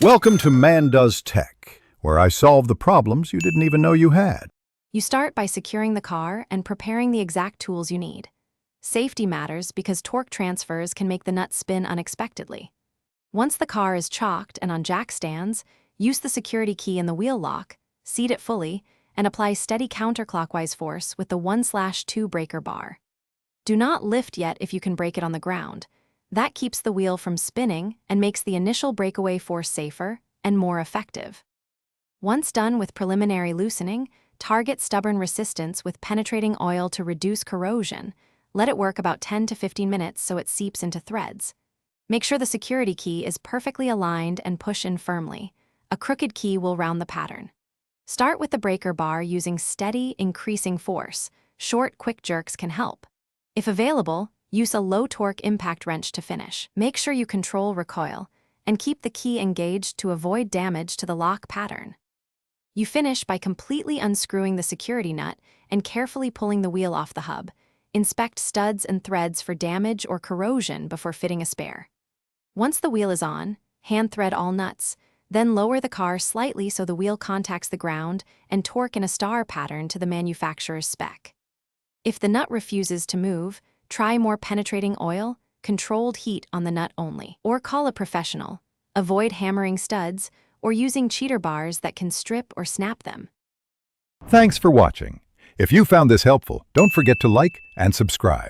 Welcome to Man Does Tech, where I solve the problems you didn't even know you had. You start by securing the car and preparing the exact tools you need. Safety matters because torque transfers can make the nut spin unexpectedly. Once the car is chocked and on jack stands, use the security key in the wheel lock, seat it fully, and apply steady counterclockwise force with the 1/2 breaker bar. Do not lift yet if you can break it on the ground. That keeps the wheel from spinning and makes the initial breakaway force safer and more effective. Once done with preliminary loosening, target stubborn resistance with penetrating oil to reduce corrosion. Let it work about 10 to 15 minutes so it seeps into threads. Make sure the security key is perfectly aligned and push in firmly. A crooked key will round the pattern. Start with the breaker bar using steady, increasing force. Short, quick jerks can help. If available, use a low-torque impact wrench to finish. Make sure you control recoil and keep the key engaged to avoid damage to the lock pattern. You finish by completely unscrewing the security nut and carefully pulling the wheel off the hub. Inspect studs and threads for damage or corrosion before fitting a spare. Once the wheel is on, hand thread all nuts, then lower the car slightly so the wheel contacts the ground and torque in a star pattern to the manufacturer's spec. If the nut refuses to move, try more penetrating oil, controlled heat on the nut only, or call a professional. Avoid hammering studs or using cheater bars that can strip or snap them. Thanks for watching. If you found this helpful, don't forget to like and subscribe.